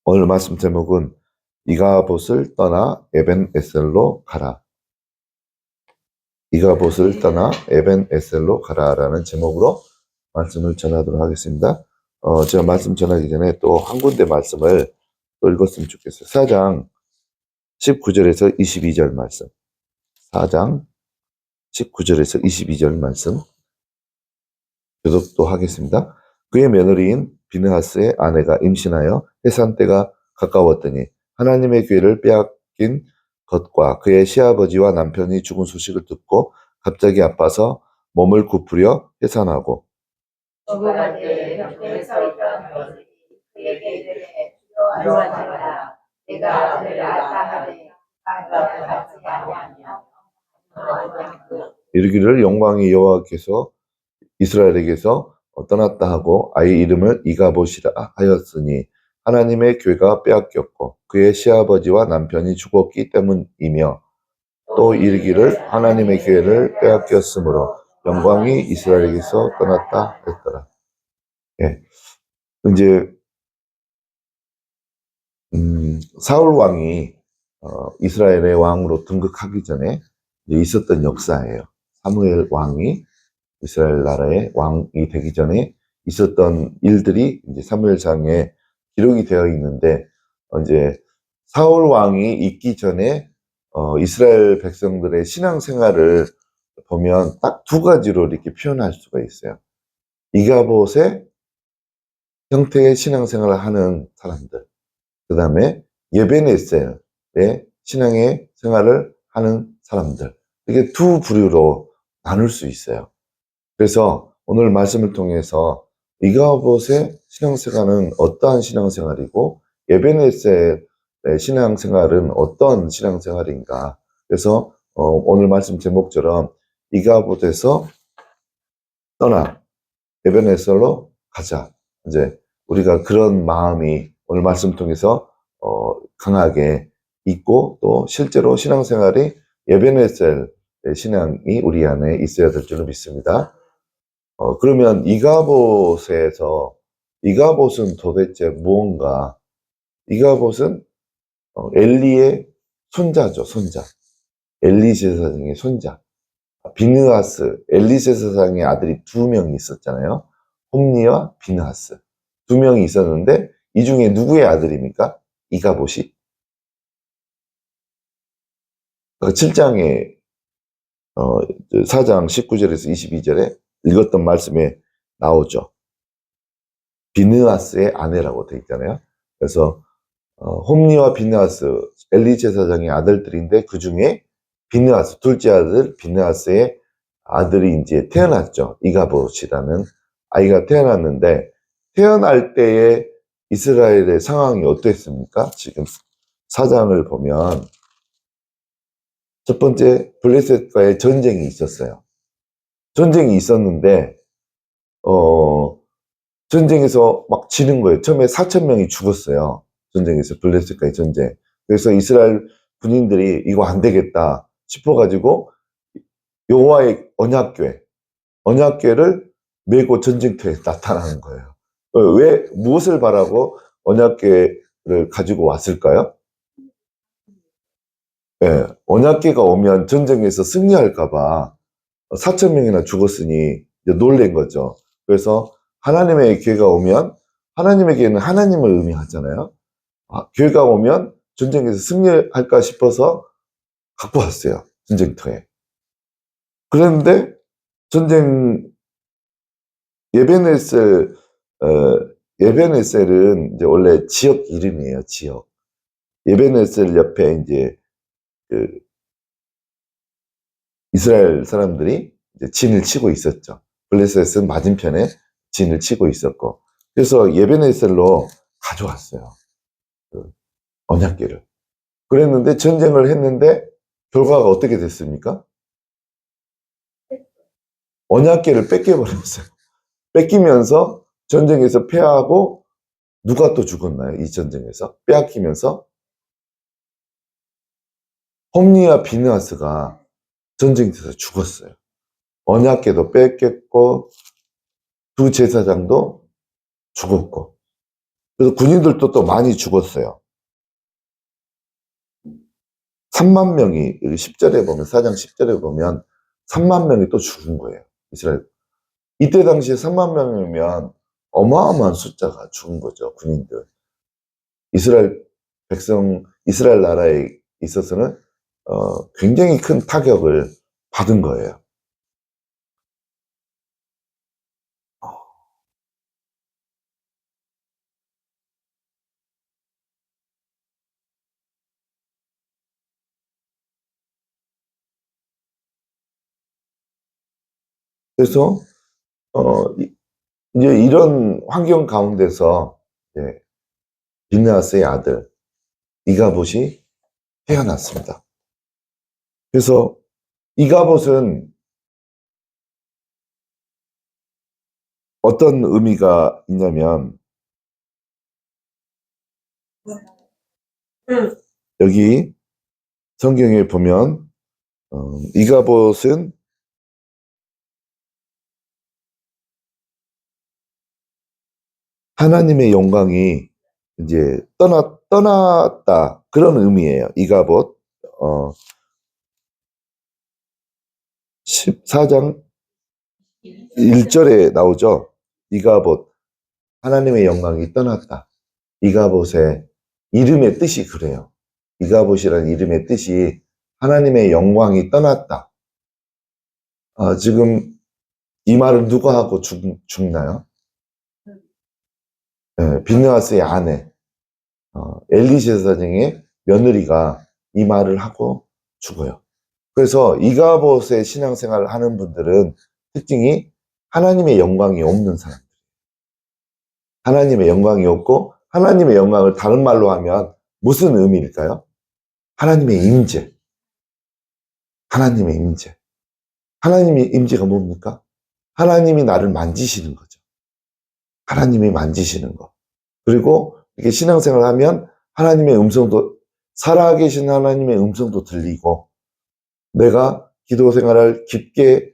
오늘 말씀 제목은 이가봇을 떠나 에벤에셀로 가라. 이가봇을 떠나 에벤에셀로 가라라는 제목으로 말씀을 전하도록 하겠습니다. 제가 말씀 전하기 전에 또 한 군데 말씀을 또 읽었으면 좋겠어요. 4장 19절에서 22절 말씀. 4장 19절에서 22절 말씀 교독도 하겠습니다. 그의 며느리인 비느하스의 아내가 임신하여 해산 때가 가까웠더니 하나님의 기회를 빼앗긴 것과 그의 시아버지와 남편이 죽은 소식을 듣고 갑자기 아파서 몸을 굽으려 해산하고 죽어갈 때에 곁에 서 있던 며느리 그에게 이르되 주여 안전하라 내가 아들을 낳았다 하되 아들을 낳지 아니하며 이르기를 영광이 여호와께서 이스라엘에게서 떠났다 하고 아이 이름을 이가봇이라 하였으니 하나님의 괴가 빼앗겼고 그의 시아버지와 남편이 죽었기 때문이며 또 이르기를 하나님의 기회를 빼앗겼으므로 영광이 이스라엘에게서 떠났다 했더라. 예. 이제 사울 왕이 이스라엘의 왕으로 등극하기 전에 있었던 역사예요. 사무엘 왕이 이스라엘 나라의 왕이 되기 전에 있었던 일들이 이제 사무엘상에 기록이 되어 있는데 이제 사울 왕이 있기 전에 이스라엘 백성들의 신앙생활을 보면 딱 두 가지로 이렇게 표현할 수가 있어요. 이가봇의 형태의 신앙생활을 하는 사람들, 그 다음에 예베네셀의 신앙의 생활을 하는 사람들, 이게 두 부류로 나눌 수 있어요. 그래서 오늘 말씀을 통해서 이가봇의 신앙생활은 어떠한 신앙생활이고 에베네셀의 신앙생활은 어떤 신앙생활인가. 그래서 오늘 말씀 제목처럼 이가봇에서 떠나 에베네셀로 가자. 이제 우리가 그런 마음이 오늘 말씀 통해서 강하게 있고 또 실제로 신앙생활이 에베네셀의 신앙이 우리 안에 있어야 될 줄로 믿습니다. 그러면 이가봇은 도대체 무언가? 이가봇은 엘리의 손자죠, 손자. 엘리 제사장의 손자. 비느하스, 엘리 제사장의 아들이 두 명이 있었잖아요. 홈니와 비느하스. 두 명이 있었는데 이 중에 누구의 아들입니까? 이가봇이. 7장에 4장 19절에서 22절에 읽었던 말씀에 나오죠. 비느하스의 아내라고 되어 있잖아요. 그래서 홈니와 비느하스, 엘리 제사장의 아들들인데 그 중에 비느하스, 둘째 아들 비느하스의 아들이 이제 태어났죠. 이가봇이라는 아이가 태어났는데 태어날 때의 이스라엘의 상황이 어땠습니까? 지금 사장을 보면 첫 번째 블레셋과의 전쟁이 있었어요. 전쟁이 있었는데 전쟁에서 막 지는 거예요. 처음에 4,000명이 죽었어요. 전쟁에서, 블레셋과의 전쟁. 그래서 이스라엘 군인들이 이거 안 되겠다 싶어가지고 여호와의 언약궤를 메고 전쟁터에 나타나는 거예요. 왜, 무엇을 바라고 언약궤를 가지고 왔을까요? 예, 언약궤가 오면 전쟁에서 승리할까봐 4,000명이나 죽었으니 이제 놀란 거죠. 그래서 하나님의 궤가 오면, 하나님의 궤는 하나님을 의미하잖아요. 궤가 오면 전쟁에서 승리할까 싶어서 갖고 왔어요. 전쟁터에. 그런데 전쟁, 예베네셀, 예베네셀은 이제 원래 지역 이름이에요, 지역. 예베네셀 옆에 이제 그 이스라엘 사람들이 이제 진을 치고 있었죠. 블레셋은 맞은편에 진을 치고 있었고. 그래서 예베네셀로 가져왔어요. 그 언약궤를. 그랬는데 전쟁을 했는데 결과가 어떻게 됐습니까? 언약궤를 뺏겨버렸어요. 뺏기면서 전쟁에서 패하고 누가 또 죽었나요? 이 전쟁에서 빼앗기면서 홈니와 비느하스가 전쟁에서 죽었어요. 언약궤도 뺏겼고 두 제사장도 죽었고. 그래서 군인들도 또 많이 죽었어요. 3만 명이 10절에 보면 4장 10절에 보면 3만 명이 또 죽은 거예요. 이스라엘. 이때 당시에 3만 명이면 어마어마한 숫자가 죽은 거죠. 군인들. 이스라엘 백성, 이스라엘 나라에 있어서는 굉장히 큰 타격을 받은 거예요. 그래서 이제 이런 환경 가운데서 비느하스의 아들 이가봇이 태어났습니다. 그래서 이가봇은 어떤 의미가 있냐면 여기 성경에 보면 이가봇은 하나님의 영광이 이제 떠났다 그런 의미예요. 이가봇 14장 1절에 나오죠. 이가봇 하나님의 영광이 떠났다. 이가봇의 이름의 뜻이 그래요. 이가봇이라는 이름의 뜻이 하나님의 영광이 떠났다. 지금 이 말을 누가 하고 죽나요? 비느하스의 아내 엘리제사장의 며느리가 이 말을 하고 죽어요. 그래서 이가봇의 신앙생활을 하는 분들은 특징이 하나님의 영광이 없는 사람. 하나님의 영광이 없고 하나님의 영광을 다른 말로 하면 무슨 의미일까요? 하나님의 임재. 하나님의 임재. 하나님의 임재가 뭡니까? 하나님이 나를 만지시는 거죠. 하나님이 만지시는 거. 그리고 이렇게 신앙생활을 하면 하나님의 음성도, 살아계신 하나님의 음성도 들리고 내가 기도 생활을 깊게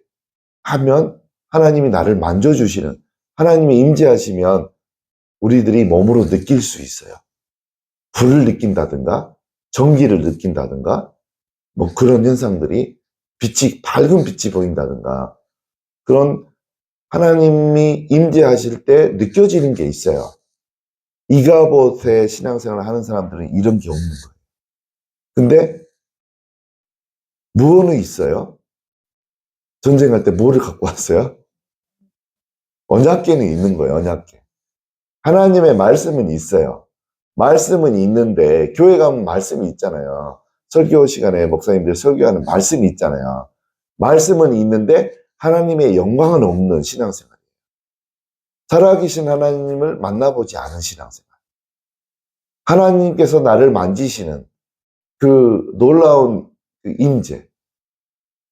하면 하나님이 나를 만져주시는, 하나님이 임재하시면 우리들이 몸으로 느낄 수 있어요. 불을 느낀다든가 전기를 느낀다든가 뭐 그런 현상들이 밝은 빛이 보인다든가 그런 하나님이 임재하실 때 느껴지는 게 있어요. 이가봇의 신앙생활을 하는 사람들은 이런 게 없는 거예요. 근데 무엇은 있어요? 전쟁할 때 뭐를 갖고 왔어요? 언약궤는 있는 거예요. 언약궤. 하나님의 말씀은 있어요. 말씀은 있는데 교회 가면 말씀이 있잖아요. 설교 시간에 목사님들 설교하는 말씀이 있잖아요. 말씀은 있는데 하나님의 영광은 없는 신앙생활이에요. 살아계신 하나님을 만나보지 않은 신앙생활. 하나님께서 나를 만지시는 그 놀라운 임재가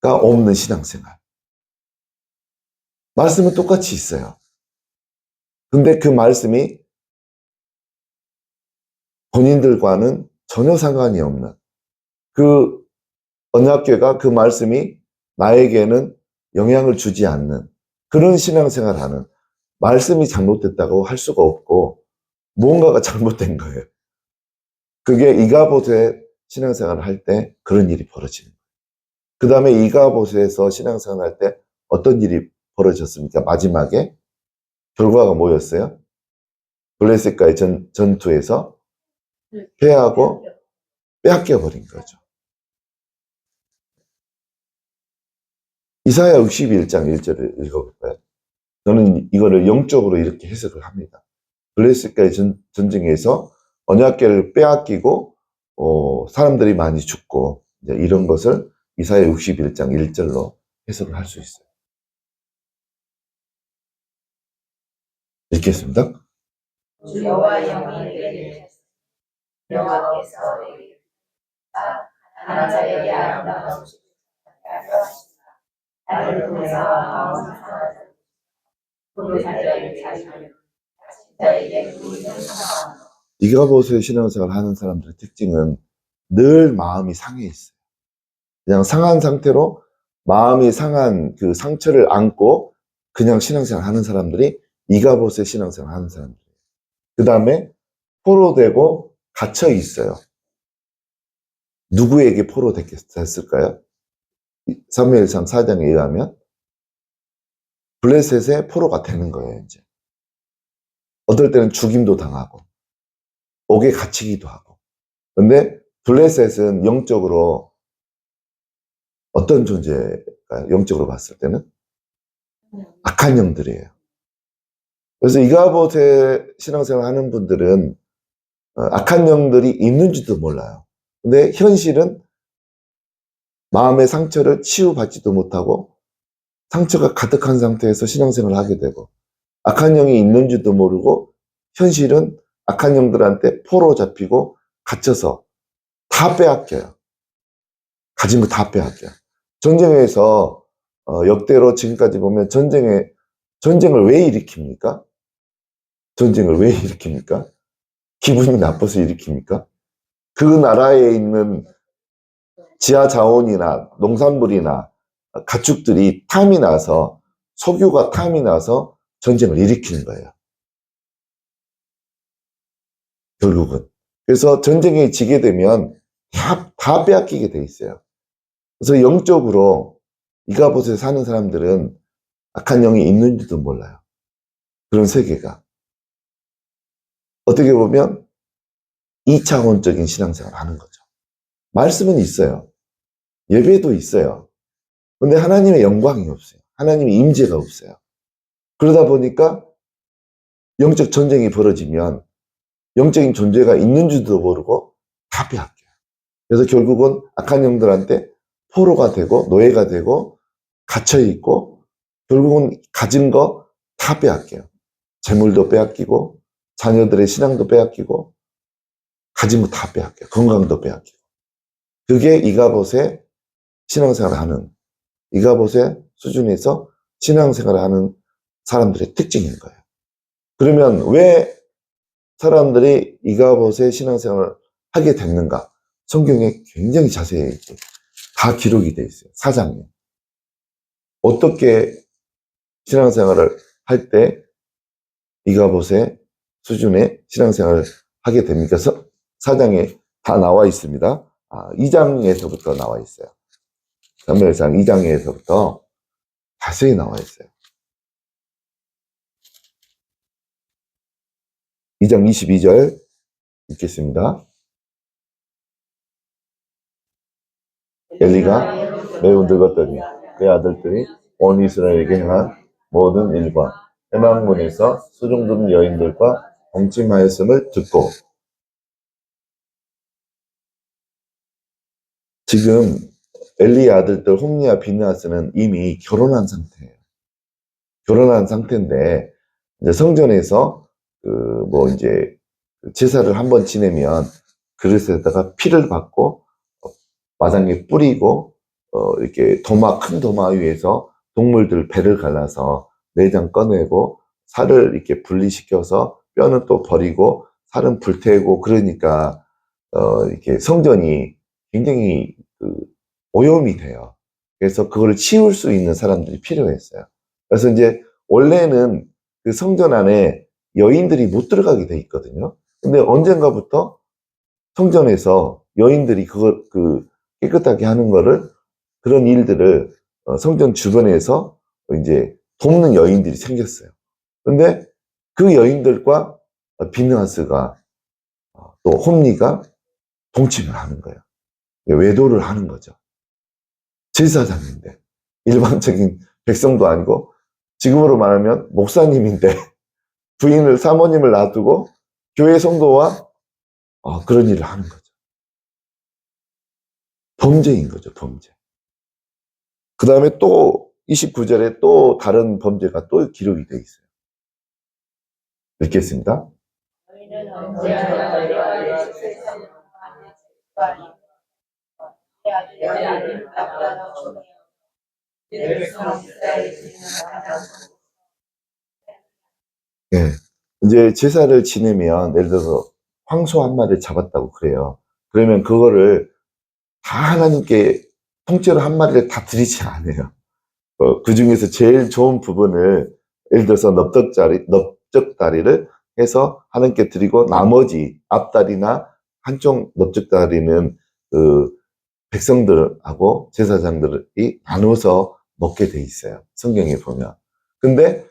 없는 신앙생활. 말씀은 똑같이 있어요. 근데 그 말씀이 본인들과는 전혀 상관이 없는 그 언약궤가 그 말씀이 나에게는 영향을 주지 않는 그런 신앙생활을 하는, 말씀이 잘못됐다고 할 수가 없고 무언가가 잘못된 거예요. 그게 이가봇의 신앙생활을 할 때 그런 일이 벌어지는 거예요. 그 다음에 이가봇에서 신앙생활을 할 때 어떤 일이 벌어졌습니까? 마지막에 결과가 뭐였어요? 블레셋과의 전투에서 패하고 빼앗겨 버린 거죠. 이사야 61장 1절을 읽어볼까요? 저는 이거를 영적으로 이렇게 해석을 합니다. 블레셋과의 전쟁에서 언약궤를 빼앗기고 사람들이 많이 죽고 이제 이런 것을 이사야 61장 1절로 해석을 할 수 있어요. 읽겠습니다. 여호와 영이 이르시되 여호와께서 하나님 자에게 아름다운 나를 통해서 마음을 상하자 그 자들을 자유하여 자에게 구원을 상하노. 이가봇의 신앙생활을 하는 사람들의 특징은 늘 마음이 상해 있어요. 그냥 상한 상태로 마음이 상한 그 상처를 안고 그냥 신앙생활 하는 사람들이 이가봇의 신앙생활 하는 사람들이에요. 그 다음에 포로되고 갇혀 있어요. 누구에게 포로됐을까요? 사무엘상 4장에 의하면 블레셋의 포로가 되는 거예요. 이제 어떨 때는 죽임도 당하고 옥에 갇히기도 하고. 근데 블레셋은 영적으로 어떤 존재일까요? 영적으로 봤을 때는 악한 영들이에요. 그래서 이가봇의 신앙생활 하는 분들은 악한 영들이 있는지도 몰라요. 근데 현실은 마음의 상처를 치유받지도 못하고 상처가 가득한 상태에서 신앙생활을 하게 되고, 악한 영이 있는지도 모르고 현실은 악한 영들한테 포로 잡히고 갇혀서 다 빼앗겨요. 가진 거 다 빼앗겨요. 전쟁에서 역대로 지금까지 보면 전쟁을 왜 일으킵니까? 전쟁을 왜 일으킵니까? 기분이 나빠서 일으킵니까? 그 나라에 있는 지하 자원이나 농산물이나 가축들이 탐이 나서, 석유가 탐이 나서 전쟁을 일으키는 거예요. 결국은. 그래서 전쟁에 지게 되면 다 빼앗기게 돼 있어요. 그래서 영적으로 이가봇에 사는 사람들은 악한 영이 있는지도 몰라요. 그런 세계가. 어떻게 보면 2차원적인 신앙생활을 하는 거죠. 말씀은 있어요. 예배도 있어요. 근데 하나님의 영광이 없어요. 하나님의 임재가 없어요. 그러다 보니까 영적 전쟁이 벌어지면 영적인 존재가 있는지도 모르고 다 빼앗겨요. 그래서 결국은 악한 영들한테 포로가 되고 노예가 되고 갇혀있고, 결국은 가진 거 다 빼앗겨요. 재물도 빼앗기고 자녀들의 신앙도 빼앗기고 가진 거 다 빼앗겨요. 건강도 빼앗기고. 그게 이가봇의 신앙생활을 하는, 이가봇의 수준에서 신앙생활을 하는 사람들의 특징인 거예요. 그러면 왜 사람들이 이가봇의 신앙생활을 하게 됐는가? 성경에 굉장히 자세히 다 기록이 되어 있어요. 4장에. 어떻게 신앙생활을 할 때 이가봇의 수준의 신앙생활을 하게 됩니까? 4장에 다 나와 있습니다. 2장에서부터 나와 있어요. 사무엘상 2장에서부터 자세히 나와 있어요. 2장 22절 읽겠습니다. 엘리가 매우 늙었더니 그 아들들이 온 이스라엘에게 행한 모든 일과 회막문에서 수종드는 여인들과 동침하였음을 듣고, 지금 엘리의 아들들 홈리와 비느하스는 이미 결혼한 상태예요. 결혼한 상태인데 이제 성전에서 이제 제사를 한번 지내면 그릇에다가 피를 받고 마당에 뿌리고 이렇게 큰 도마 위에서 동물들 배를 갈라서 내장 꺼내고 살을 이렇게 분리시켜서 뼈는 또 버리고 살은 불태우고, 그러니까 이렇게 성전이 굉장히 오염이 돼요. 그래서 그걸 치울 수 있는 사람들이 필요했어요. 그래서 이제 원래는 그 성전 안에 여인들이 못 들어가게 돼 있거든요. 근데 언젠가부터 성전에서 여인들이 그걸 깨끗하게 하는 거를, 그런 일들을 성전 주변에서 이제 돕는 여인들이 생겼어요. 근데 그 여인들과 비느하스가 또 홈리가 동침을 하는 거예요. 외도를 하는 거죠. 제사장인데, 일반적인 백성도 아니고, 지금으로 말하면 목사님인데 부인을, 사모님을 놔두고 교회 성도와 그런 일을 하는 거죠. 범죄인 거죠, 범죄. 그 다음에 또 29절에 또 다른 범죄가 또 기록이 되어 있어요. 읽겠습니다. 너희는 언제나 너희와 세상을 하는 죄가 내 아들을 나보다 좋으며 내 성사에 지는 가장. 예. 이제 제사를 지내면, 예를 들어서 황소 한 마리를 잡았다고 그래요. 그러면 그거를 다 하나님께 통째로 한 마리를 다 드리지 않아요. 그 중에서 제일 좋은 부분을, 예를 들어서 넓적다리를 해서 하나님께 드리고 나머지 앞다리나 한쪽 넓적 다리는 그 백성들하고 제사장들이 나누어서 먹게 돼 있어요. 성경에 보면. 근데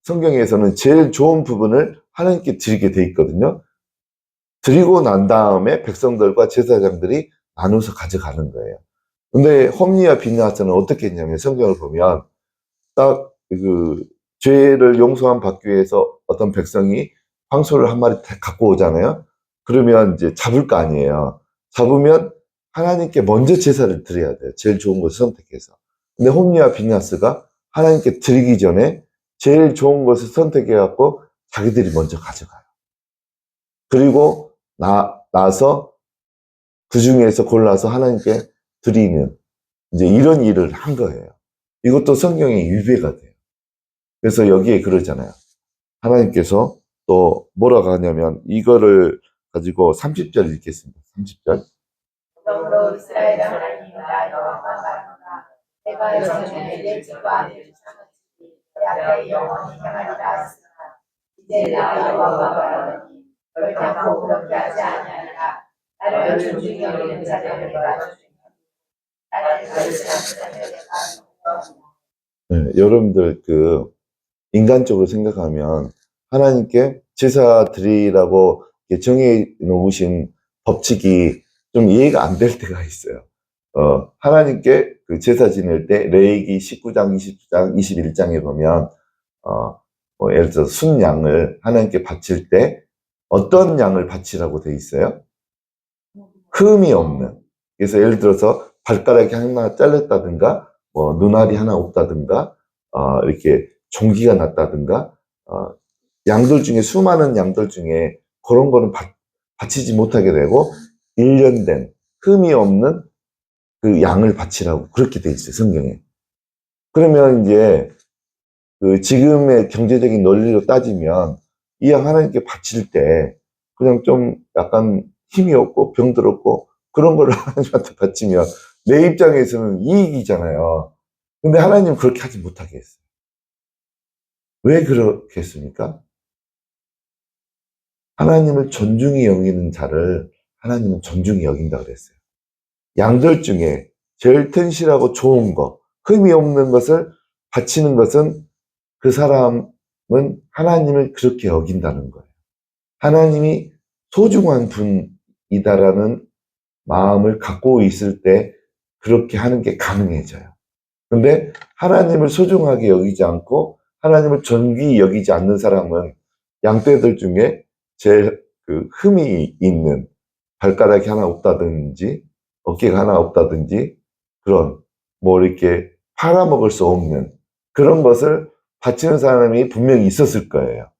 성경에서는 제일 좋은 부분을 하나님께 드리게 돼 있거든요. 드리고 난 다음에 백성들과 제사장들이 나눠서 가져가는 거예요. 근데 홈리와 비느하스는 어떻게 했냐면 성경을 보면 딱 그 죄를 용서함 받기 위해서 어떤 백성이 황소를 한 마리 갖고 오잖아요. 그러면 이제 잡을 거 아니에요. 잡으면 하나님께 먼저 제사를 드려야 돼요. 제일 좋은 것을 선택해서. 근데 홈리와 비느하스가 하나님께 드리기 전에 제일 좋은 것을 선택해 갖고 자기들이 먼저 가져가요. 그리고 나서 그 중에서 골라서 하나님께 드리는 이제 이런 일을 한 거예요. 이것도 성경의 유배가 돼요. 그래서 여기에 그러잖아요. 하나님께서 또 뭐라고 하냐면 이거를 가지고 30절 읽겠습니다. 30절. 그러므로 이스라엘 하나님 나 여호와가 말하노라 내가 전에 내 집과 아들을 참았으니 내 앞에 영원히 행하리라 했으나 이제 나 여호와가 말하노니 결단코 그렇게 하지 아니하리라. 나를 존중히 여기는 자들을 내가 존중하고 나를 가르치는 자들을 내가 존중하고. 네, 여러분들 그 인간적으로 생각하면 하나님께 제사 드리라고 정해 놓으신 법칙이 좀 이해가 안 될 때가 있어요. 하나님께 그 제사 지낼 때 레위기 19장, 20장, 21장에 보면 뭐 예를 들어서 순양을 하나님께 바칠 때 어떤 양을 바치라고 돼 있어요? 흠이 없는. 그래서 예를 들어서 발가락이 하나 잘렸다든가 뭐 눈알이 하나 없다든가 이렇게 종기가 났다든가 양들 중에 수많은 양들 중에 그런 거는 바치지 못하게 되고 일련된 흠이 없는 그 양을 바치라고 그렇게 돼 있어요, 성경에. 그러면 이제 그 지금의 경제적인 논리로 따지면 이 양 하나님께 바칠 때 그냥 좀 약간 힘이 없고 병들었고 그런 거를 하나님한테 바치면 내 입장에서는 이익이잖아요. 근데 하나님은 그렇게 하지 못하게 했어요. 왜 그렇게 했습니까? 하나님을 존중히 여기는 자를 하나님은 존중히 여긴다 그랬어요. 양들 중에 제일 튼실하고 좋은 거, 흠이 없는 것을 바치는 것은 그 사람은 하나님을 그렇게 여긴다는 거예요. 하나님이 소중한 분이다라는 마음을 갖고 있을 때 그렇게 하는 게 가능해져요. 근데 하나님을 소중하게 여기지 않고 하나님을 존귀히 여기지 않는 사람은 양떼들 중에 제일 그 흠이 있는 발가락이 하나 없다든지 어깨가 하나 없다든지 그런 뭐 이렇게 팔아먹을 수 없는 그런 것을 바치는 사람이 분명히 있었을 거예요.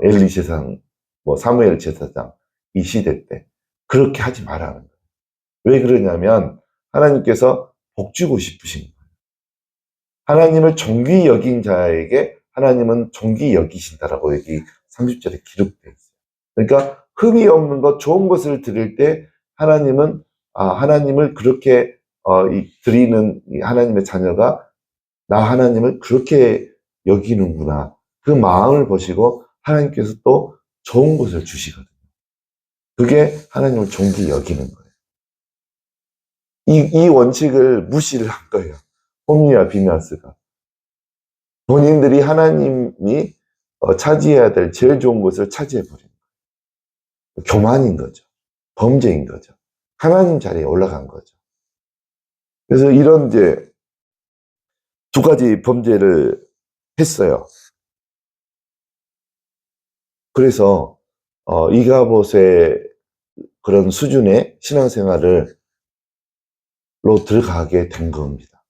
엘리 제사장, 뭐 사무엘 제사장 이 시대 때 그렇게 하지 말라는 거예요. 왜 그러냐면 하나님께서 복 주고 싶으신 거예요. 하나님을 존귀히 여긴 자에게 하나님은 존귀히 여기신다라고 여기 30절에 기록되어 있어요. 그러니까 흠이 없는 것, 좋은 것을 드릴 때 하나님은 하나님을 그렇게 드리는 하나님의 자녀가 나 하나님을 그렇게 여기는구나. 그 마음을 보시고 하나님께서 또 좋은 것을 주시거든요. 그게 하나님을 존귀히 여기는 거예요. 이 원칙을 무시를 한 거예요. 홈리와 비느하스가. 본인들이 하나님이 차지해야 될 제일 좋은 것을 차지해버린 거예요. 교만인 거죠. 범죄인 거죠. 하나님 자리에 올라간 거죠. 그래서 이런 이제 두 가지 범죄를 했어요. 그래서 이가봇의 그런 수준의 신앙생활로 들어가게 된 겁니다.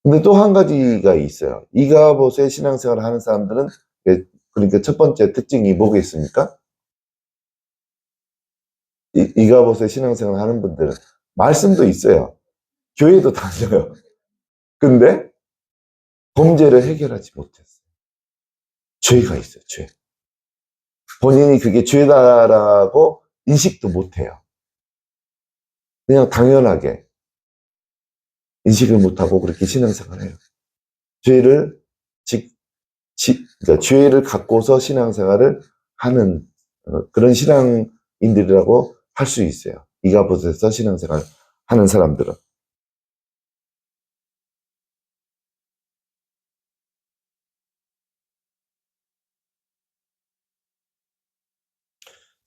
근데 또 한 가지가 있어요. 이가봇의 신앙생활을 하는 사람들은 그러니까 첫 번째 특징이 뭐겠습니까? 이가봇의 신앙생활을 하는 분들은 말씀도 있어요. 교회도 다녀요. 근데 범죄를 해결하지 못했어요. 죄가 있어요, 죄. 본인이 그게 죄다라고 인식도 못해요. 그냥 당연하게 인식을 못하고 그렇게 신앙생활을 해요. 죄를 그러니까 죄를 갖고서 신앙생활을 하는 그런 신앙인들이라고 할 수 있어요. 이가봇에서 신앙생활 하는 사람들은.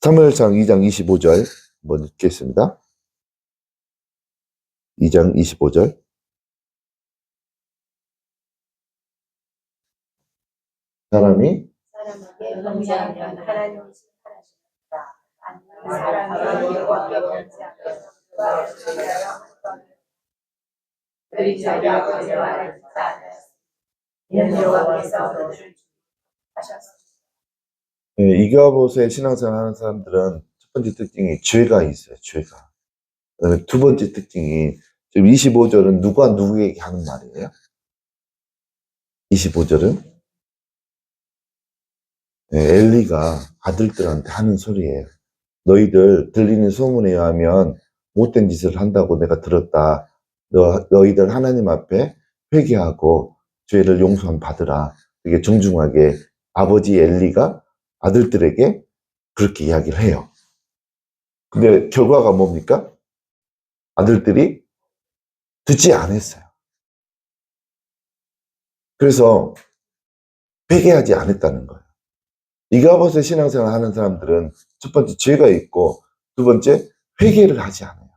사무엘상 2장 25절 한번 읽겠습니다. 2장 25절. 사람이 사람에게 범죄하면 하나님이 심판하십니다. 사람이 여호와께 범죄하면 그가 죄하여 그리 자기와 거짓말을 듣지 않았습니다. 이는 여호와께서 그들을 하셨습니다. 네, 이가봇의 신앙생활 하는 사람들은 첫 번째 특징이 죄가 있어요. 죄가. 그다음에 두 번째 특징이 지금 25절은 누가 누구에게 하는 말이에요? 25절은 엘리가 아들들한테 하는 소리예요. 너희들 들리는 소문에 의하면 못된 짓을 한다고 내가 들었다. 너희들 하나님 앞에 회개하고 죄를 용서함 받으라. 되게 정중하게 아버지 엘리가 아들들에게 그렇게 이야기를 해요. 근데 결과가 뭡니까? 아들들이 듣지 않았어요. 그래서 회개하지 않았다는 거예요. 이가봇의 신앙생활 하는 사람들은 첫 번째 죄가 있고 두 번째 회개를 하지 않아요.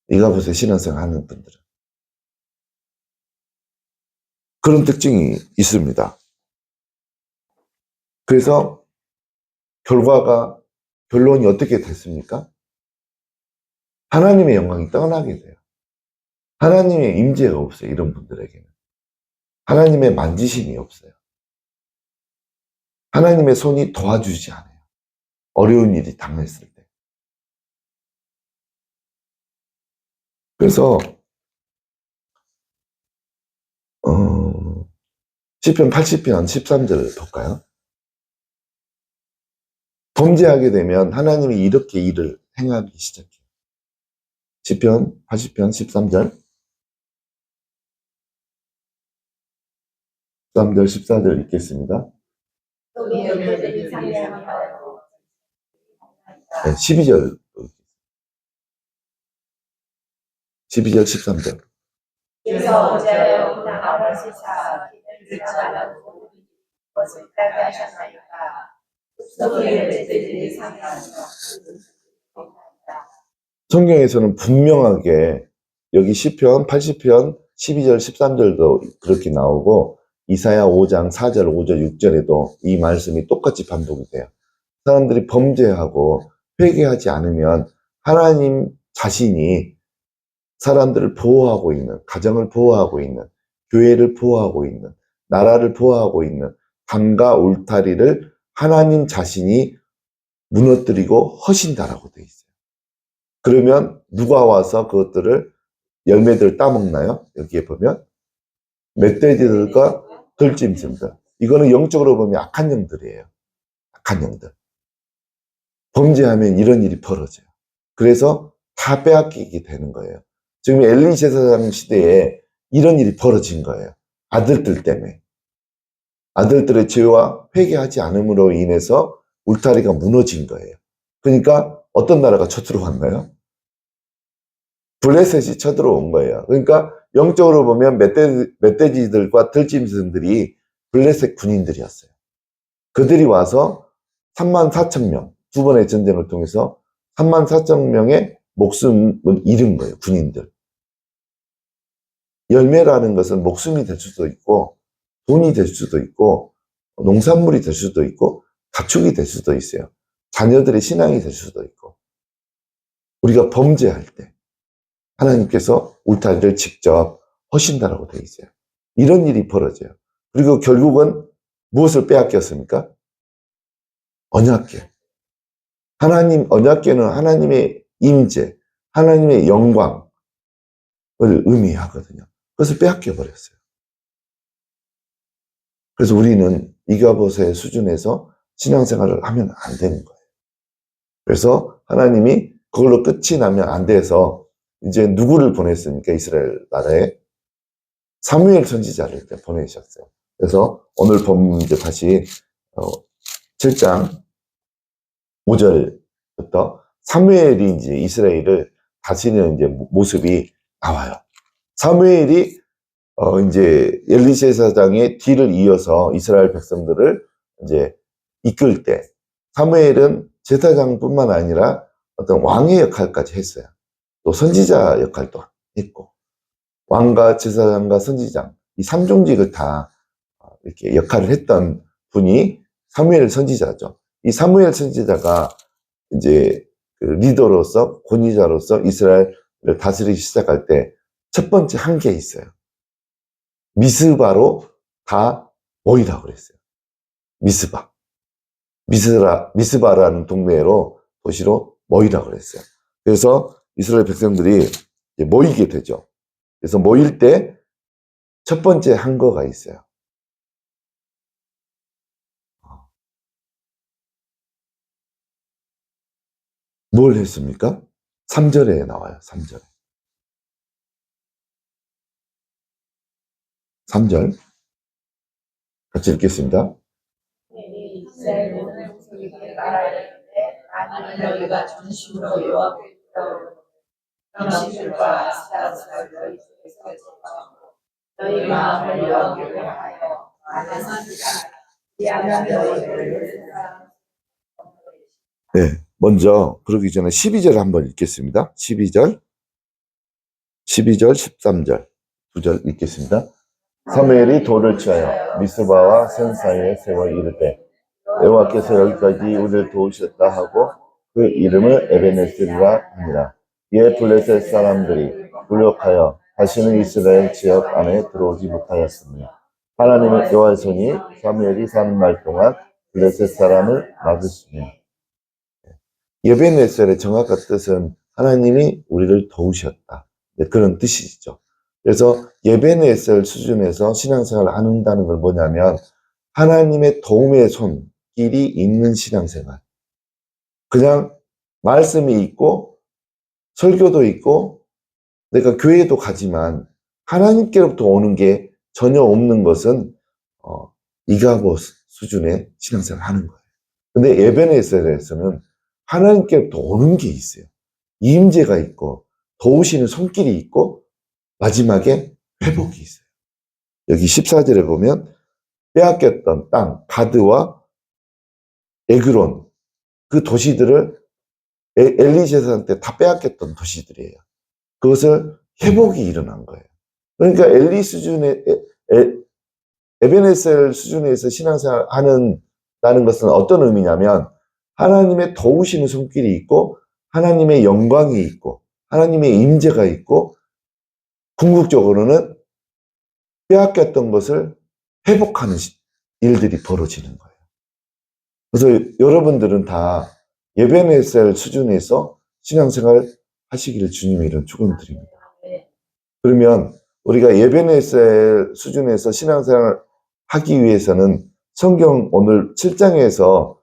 이가봇의 신앙생활 하는 분들은 그런 특징이 있습니다. 그래서 결론이 어떻게 됐습니까? 하나님의 영광이 떠나게 돼요. 하나님의 임재가 없어요. 이런 분들에게는 하나님의 만지심이 없어요. 하나님의 손이 도와주지 않아요. 어려운 일이 당했을 때. 그래서 시편 80편 13절 볼까요? 범죄하게 되면 하나님이 이렇게 일을 행하기 시작해요. 시편 80편 13절 13절 14절 읽겠습니다. 12절 13절 그래서 어찌하여 운항하고 하시사 길을 지나가라고 것을 따르게 하셨나이까. 숲속의 멧돼지들이 상하며 성경에서는 분명하게 여기 시편 80편 12절 13절도 그렇게 나오고 이사야 5장 4절 5절 6절에도 이 말씀이 똑같이 반복이 돼요. 사람들이 범죄하고 회개하지 않으면 하나님 자신이 사람들을 보호하고 있는, 가정을 보호하고 있는, 교회를 보호하고 있는, 나라를 보호하고 있는 담과 울타리를 하나님 자신이 무너뜨리고 허신다라고 돼 있어요. 그러면 누가 와서 그것들을 열매들을 따먹나요? 여기에 보면 멧돼지들과 들짐승들. 이거는 영적으로 보면 악한 영들이에요. 악한 영들. 범죄하면 이런 일이 벌어져요. 그래서 다 빼앗기게 되는 거예요. 지금 엘리 제사장 시대에 이런 일이 벌어진 거예요. 아들들 때문에. 아들들의 죄와 회개하지 않음으로 인해서 울타리가 무너진 거예요. 그러니까 어떤 나라가 쳐들어왔나요? 블레셋이 쳐들어온 거예요. 그러니까 영적으로 보면 멧돼지들과 들짐승들이 블레셋 군인들이었어요. 그들이 와서 34,000명, 두 번의 전쟁을 통해서 34,000명의 목숨을 잃은 거예요. 군인들. 열매라는 것은 목숨이 될 수도 있고 돈이 될 수도 있고 농산물이 될 수도 있고 가축이 될 수도 있어요. 자녀들의 신앙이 될 수도 있고. 우리가 범죄할 때 하나님께서 울타리를 직접 허신다라고 되어 있어요. 이런 일이 벌어져요. 그리고 결국은 무엇을 빼앗겼습니까? 언약궤. 언약궤는 하나님의 임재, 하나님의 영광을 의미하거든요. 그것을 빼앗겨 버렸어요. 그래서 우리는 이가봇의 수준에서 신앙생활을 하면 안 되는 거예요. 그래서 하나님이 그걸로 끝이 나면 안 돼서 이제 누구를 보냈습니까? 이스라엘 나라에 사무엘 선지자를 보내셨어요. 그래서 오늘 본 이제 다시 7장 5절부터 사무엘이 이제 이스라엘을 다스리는 이제 모습이 나와요. 사무엘이 이제 엘리세 사장의 뒤를 이어서 이스라엘 백성들을 이제 이끌 때 사무엘은 제사장뿐만 아니라 어떤 왕의 역할까지 했어요. 또 선지자 역할도 했고 왕과 제사장과 선지장 이 삼종직을 다 이렇게 역할을 했던 분이 사무엘 선지자죠. 이 사무엘 선지자가 이제 그 리더로서 권위자로서 이스라엘을 다스리기 시작할 때 첫 번째 한계에 있어요. 미스바로 다 모이라고 그랬어요. 미스바라는 동네로 도시로 모이라고 그랬어요. 그래서 이스라엘 백성들이 모이게 되죠. 그래서 모일 때 첫 번째 한 거가 있어요. 뭘 했습니까? 3절에 나와요. 3절에. 3절 같이 읽겠습니다. 이스라엘 모든 족속에게 말하였는데 만일 너희가 전심으로 여호와께 돌아오고 당신들과 아스타로스를 너희 중에서 제거하고 너희 마음을 여호와께 향하여 안하시리라. 이하면 너희를 네, 먼저 그러기 전에 12절 한번 읽겠습니다. 12절, 13절 두 절 읽겠습니다. 사무엘이 돌을 취하여 미스바와 산 사이에 세워 이르되 여호와께서 여기까지 우리를 도우셨다 하고 그 이름을 에베네스라 하니라. 이에 블레셋 사람들이 굴욕하여 다시는 이스라엘 지역 안에 들어오지 못하였습니다. 하나님의 여호와의 손이 사무엘이 사는 날 동안 블레셋 사람을 막으시며 에베네셀의 정확한 뜻은 하나님이 우리를 도우셨다. 그런 뜻이죠. 그래서 에베네셀 수준에서 신앙생활을 한다는 건 뭐냐면 하나님의 도움의 손길이 있는 신앙생활. 그냥 말씀이 있고 설교도 있고 내가 교회도 가지만 하나님께로부터 오는 게 전혀 없는 것은 이가보 수준의 신앙생활을 하는 거예요. 근데 에베네셀에서는 하나님께로부터 오는 게 있어요. 임재가 있고 도우시는 손길이 있고 마지막에 회복이 있어요. 여기 14절에 보면 빼앗겼던 땅 가드와 에그론 그 도시들을 엘리세한테 다 빼앗겼던 도시들이에요. 그것을 회복이 일어난 거예요. 그러니까 에베네셀 수준에서 신앙생활 하는다는 것은 어떤 의미냐면 하나님의 도우시는 손길이 있고 하나님의 영광이 있고 하나님의 임재가 있고 궁극적으로는 빼앗겼던 것을 회복하는 일들이 벌어지는 거예요. 그래서 여러분들은 다 에베네셀 수준에서 신앙생활 하시기를 주님의 이름 축원드립니다. 그러면 우리가 에베네셀 수준에서 신앙생활 하기 위해서는 성경 오늘 7장에서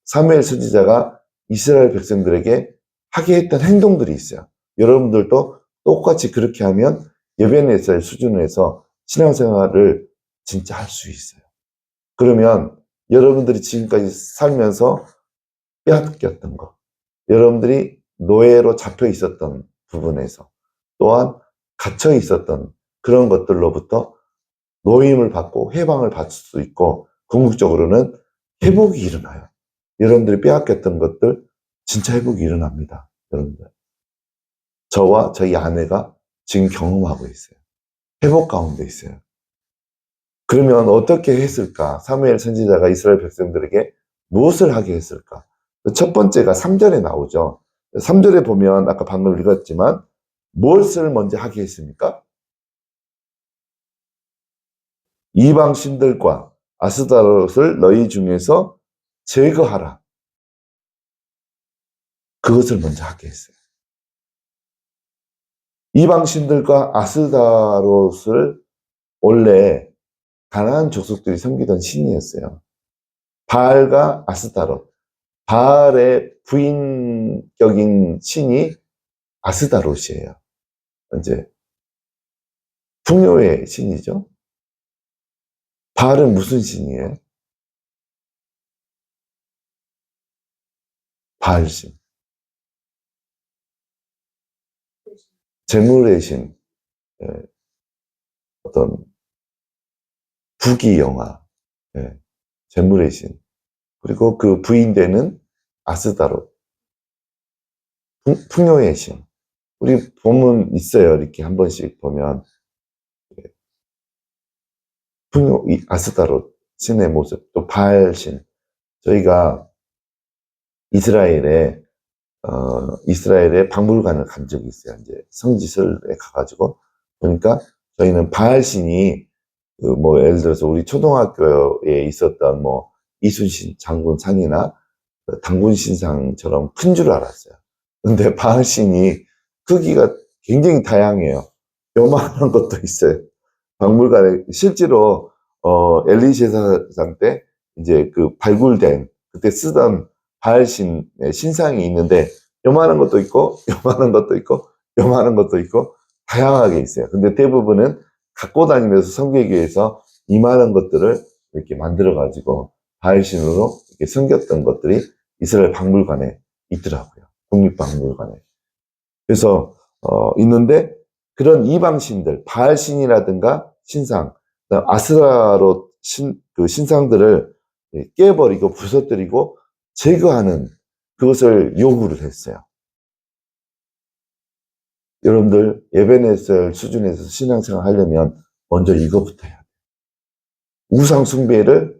사무엘 선지자가 이스라엘 백성들에게 하게 했던 행동들이 있어요. 여러분들도 똑같이 그렇게 하면 에베네셀 수준에서 신앙생활을 진짜 할 수 있어요. 그러면 여러분들이 지금까지 살면서 빼앗겼던 것, 여러분들이 노예로 잡혀 있었던 부분에서 또한 갇혀 있었던 그런 것들로부터 노임을 받고 해방을 받을 수 있고 궁극적으로는 회복이 일어나요. 여러분들이 빼앗겼던 것들 진짜 회복이 일어납니다. 여러분들. 저와 저희 아내가 지금 경험하고 있어요. 회복 가운데 있어요. 그러면 어떻게 했을까? 사무엘 선지자가 이스라엘 백성들에게 무엇을 하게 했을까? 첫 번째가 3절에 나오죠. 3절에 보면 아까 방금 읽었지만 무엇을 먼저 하게 했습니까? 이방 신들과 아스타롯을 너희 중에서 제거하라. 그것을 먼저 하게 했어요. 이방 신들과 아스타롯을 원래 가나안 족속들이 섬기던 신이었어요. 바알과 아스타롯. 바알의 부인격인 신이 아스다롯이에요. 이제 풍요의 신이죠. 바알은 무슨 신이에요? 바알신. 재물의 신. 예, 어떤 부귀영화. 예, 재물의 신. 그리고 그 부인되는 아스다롯. 풍요의 신. 우리 보면 있어요. 이렇게 한 번씩 보면. 풍요, 아스다롯 신의 모습. 또 바알 신. 저희가 이스라엘에 이스라엘의 박물관을 간 적이 있어요. 이제 성지설에 가가지고 보니까 저희는 바알 신이 그 뭐 예를 들어서 우리 초등학교에 있었던 뭐 이순신 장군 상이나 당군 신상처럼 큰 줄 알았어요. 근데 바알 신이 크기가 굉장히 다양해요. 요만한 것도 있어요. 박물관에 실제로 엘리 제사장 때 이제 그 발굴된 그때 쓰던 바알신의 신상이 있는데 요만한 것도 있고 요만한 것도 있고 요만한 것도 있고 다양하게 있어요. 근데 대부분은 갖고 다니면서 성계교에서 이만한 것들을 이렇게 만들어 가지고 바알신으로 이렇게 섬겼던 것들이 이스라엘 박물관에 있더라고요. 국립박물관에. 그래서 있는데 그런 이방신들, 바알신이라든가 신상, 아스라롯 그 신상들을 깨버리고 부서뜨리고 제거하는 그것을 요구를 했어요. 여러분들 에베네셀 수준에서 신앙생활 하려면 먼저 이거부터 해야 돼요. 우상 숭배를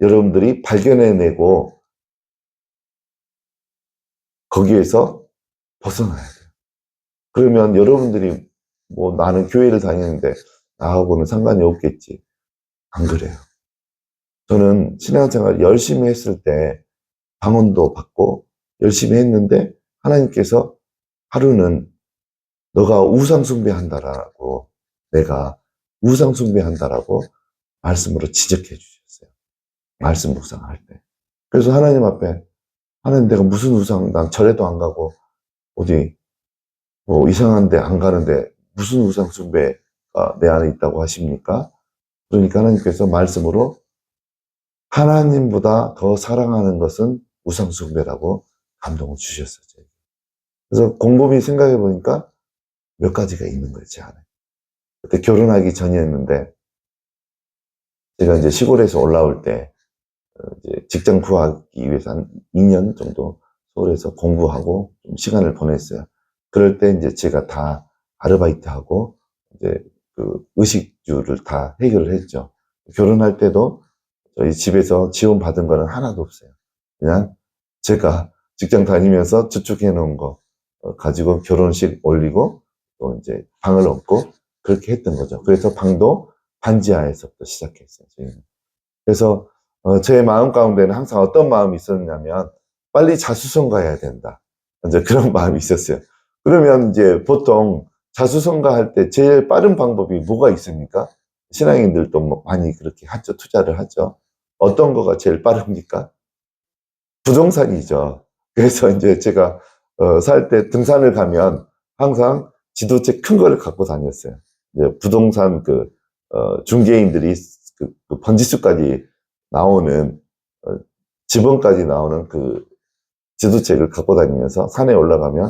여러분들이 발견해내고 거기에서 벗어나야 돼요. 그러면 여러분들이 뭐 나는 교회를 다니는데 나하고는 상관이 없겠지. 안 그래요. 저는 신앙생활 열심히 했을 때 방언도 받고 열심히 했는데 하나님께서 하루는 너가 우상숭배한다라고 내가 우상숭배한다라고 말씀으로 지적해 주셨어요. 말씀 묵상할 때. 그래서 하나님 앞에 하나님 내가 무슨 우상 난 절에도 안 가고 어디 뭐 이상한 데 안 가는데 무슨 우상숭배가 내 안에 있다고 하십니까? 그러니까 하나님께서 말씀으로 하나님보다 더 사랑하는 것은 우상숭배라고 감동을 주셨어요. 그래서 곰곰이 생각해 보니까 몇 가지가 있는 거예요, 제 안에. 그때 결혼하기 전이었는데, 제가 이제 시골에서 올라올 때, 이제 직장 구하기 위해서 한 2년 정도 서울에서 공부하고 좀 시간을 보냈어요. 그럴 때 이제 제가 다 아르바이트하고, 이제 그 의식주를 다 해결을 했죠. 결혼할 때도 저희 집에서 지원받은 거는 하나도 없어요. 그냥 제가 직장 다니면서 저축해 놓은 거 가지고 결혼식 올리고 또 이제 방을 얻고 그렇게 했던 거죠. 그래서 방도 반지하에서부터 시작했어요. 저희는. 그래서 제 마음 가운데는 항상 어떤 마음이 있었냐면 빨리 자수성가해야 된다. 이제 그런 마음이 있었어요. 그러면 이제 보통 자수성가할 때 제일 빠른 방법이 뭐가 있습니까? 신앙인들도 뭐 많이 그렇게 하죠. 투자를 하죠. 어떤 거가 제일 빠릅니까? 부동산이죠. 그래서 이제 제가 살 때 등산을 가면 항상 지도책 큰 거를 갖고 다녔어요. 이제 부동산 중개인들이 그 번지수까지 나오는 지번까지 나오는 그 지도책을 갖고 다니면서 산에 올라가면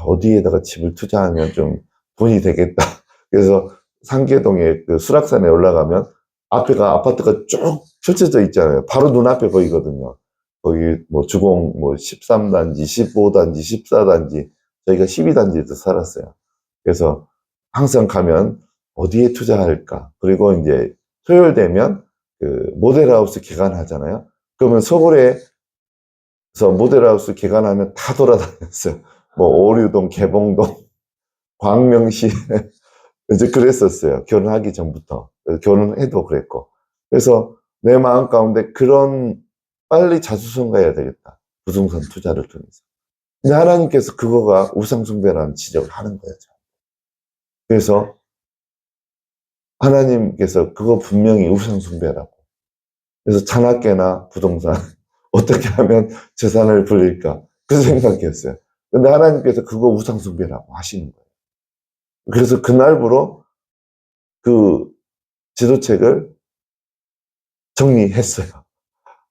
어디에다가 집을 투자하면 좀 돈이 되겠다. 그래서 상계동에 그 수락산에 올라가면 앞에가 아파트가 쭉 펼쳐져 있잖아요. 바로 눈앞에 보이거든요. 거기 뭐 주공 뭐 13단지, 15단지, 14단지, 저희가 12단지에서 살았어요. 그래서 항상 가면 어디에 투자할까? 그리고 이제 토요일 되면 그 모델하우스 개관하잖아요. 그러면 서울에서 모델하우스 개관하면 다 돌아다녔어요. 뭐 오류동, 개봉동, 광명시 이제 그랬었어요. 결혼하기 전부터. 결혼해도 그랬고. 그래서 내 마음 가운데 그런 빨리 자수성가해야 되겠다. 부동산 투자를 통해서. 근데 하나님께서 그거가 우상숭배라는 지적을 하는 거예요. 그래서 하나님께서 그거 분명히 우상숭배라고. 그래서 잔학계나 부동산 어떻게 하면 재산을 불릴까? 그 생각이었어요. 근데 하나님께서 그거 우상숭배라고 하시는 거예요. 그래서 그날부로 그 지도책을 정리했어요.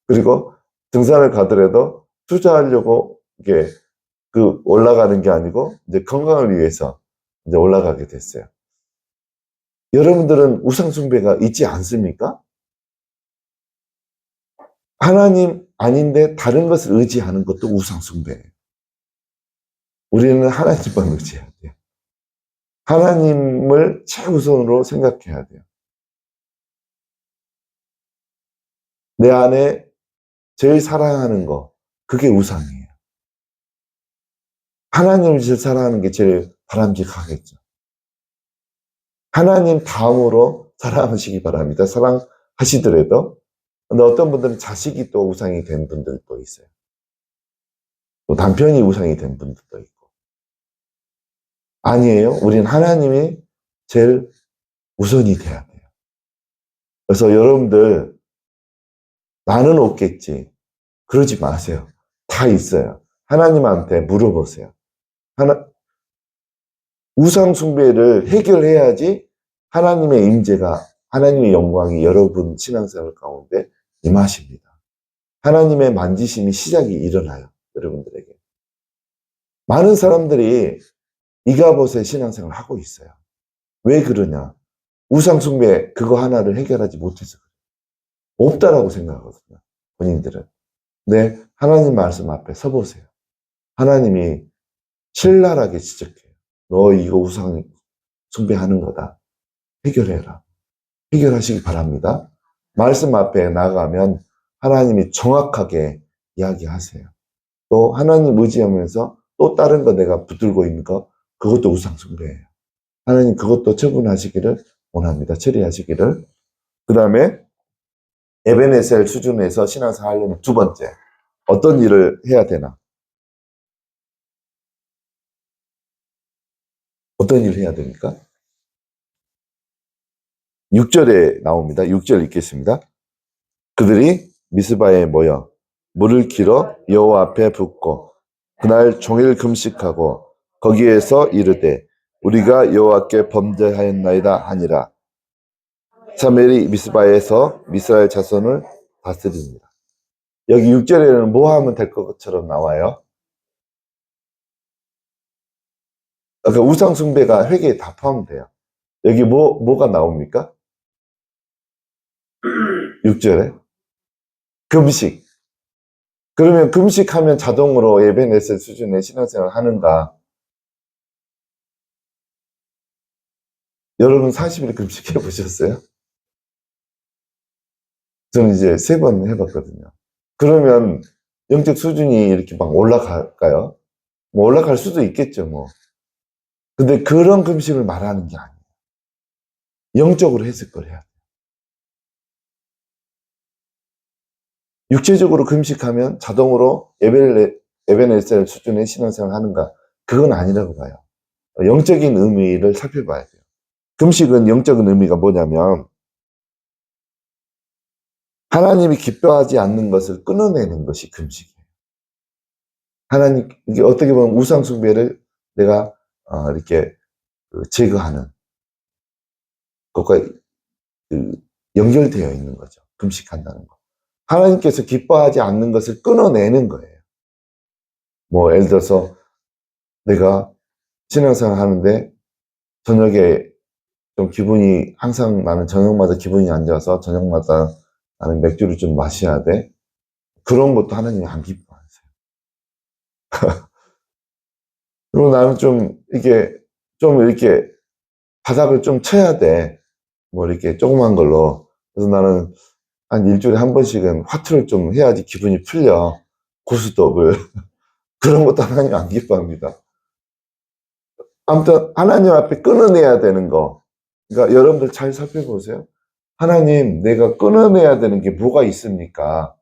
그리고 등산을 가더라도 투자하려고 이게 올라가는 게 아니고 이제 건강을 위해서 이제 올라가게 됐어요. 여러분들은 우상숭배가 있지 않습니까? 하나님 아닌데 다른 것을 의지하는 것도 우상숭배예요. 우리는 하나님만 의지해야 돼요. 하나님을 최우선으로 생각해야 돼요. 내 안에 제일 사랑하는 거, 그게 우상이에요. 하나님을 제일 사랑하는 게 제일 바람직하겠죠. 하나님 다음으로 사랑하시기 바랍니다. 사랑하시더라도. 근데 어떤 분들은 자식이 또 우상이 된 분들도 있어요. 또 남편이 우상이 된 분들도 있고. 아니에요. 우리는 하나님이 제일 우선이 돼야 돼요. 그래서 여러분들, 나는 없겠지. 그러지 마세요. 다 있어요. 하나님한테 물어보세요. 우상 숭배를 해결해야지 하나님의 임재가, 하나님의 영광이 여러분 신앙생활 가운데 임하십니다. 하나님의 만지심이 시작이 일어나요. 여러분들에게. 많은 사람들이 이가봇의 신앙생활을 하고 있어요. 왜 그러냐? 우상 숭배 그거 하나를 해결하지 못해서 그래요. 없다라고 생각하거든요. 본인들은. 근데 하나님 말씀 앞에 서보세요. 하나님이 신랄하게 지적해요. 너 이거 우상 숭배하는 거다. 해결해라. 해결하시기 바랍니다. 말씀 앞에 나가면 하나님이 정확하게 이야기하세요. 또 하나님 의지하면서 또 다른 거 내가 붙들고 있는 거, 그것도 우상 숭배예요. 하나님 그것도 처분하시기를 원합니다. 처리하시기를. 그 다음에 에베네셀 수준에서 신앙생활 하려면 두 번째, 어떤 일을 해야 되나? 어떤 일을 해야 됩니까? 6절에 나옵니다. 6절 읽겠습니다. 그들이 미스바에 모여 물을 길어 여호와 앞에 붓고 그날 종일 금식하고 거기에서 이르되 우리가 여호와께 범죄하였나이다 하니라. 사무엘이 미스바에서 이스라엘 자손을 다스립니다. 여기 6절에는 뭐 하면 될 것처럼 나와요? 그러니까 우상 숭배가 회개에 다 포함돼요. 여기 뭐가 나옵니까? 6절에 금식. 그러면 금식하면 자동으로 에베네셀 수준의 신앙생활을 하는가? 여러분 40일 금식해 보셨어요? 저는 이제 3번 해봤거든요. 그러면 영적 수준이 이렇게 막 올라갈까요? 뭐 올라갈 수도 있겠죠, 뭐. 근데 그런 금식을 말하는 게 아니에요. 영적으로 해석을 해야 돼요. 육체적으로 금식하면 자동으로 에베네셀 수준의 신앙생활을 하는가? 그건 아니라고 봐요. 영적인 의미를 살펴봐야 돼요. 금식은 영적인 의미가 뭐냐면 하나님이 기뻐하지 않는 것을 끊어내는 것이 금식이에요. 이게 어떻게 보면 우상 숭배를 내가 이렇게 제거하는 것과 연결되어 있는 거죠. 금식한다는 거. 하나님께서 기뻐하지 않는 것을 끊어내는 거예요. 뭐 예를 들어서 내가 신앙생활 하는데 저녁에 좀 기분이, 항상 나는 저녁마다 기분이 안 좋아서 저녁마다 나는 맥주를 좀 마셔야 돼. 그런 것도 하나님이 안 기뻐하세요. 그리고 나는 좀 이렇게 바닥을 좀 쳐야 돼. 뭐 이렇게 조그만 걸로. 그래서 나는 한 일주일에 한 번씩은 화투를 좀 해야지 기분이 풀려. 고스톱을. 그런 것도 하나님 안 기뻐합니다. 아무튼 하나님 앞에 끊어내야 되는 거. 그러니까 여러분들 잘 살펴보세요. 하나님, 내가 끊어내야 되는 게 뭐가 있습니까?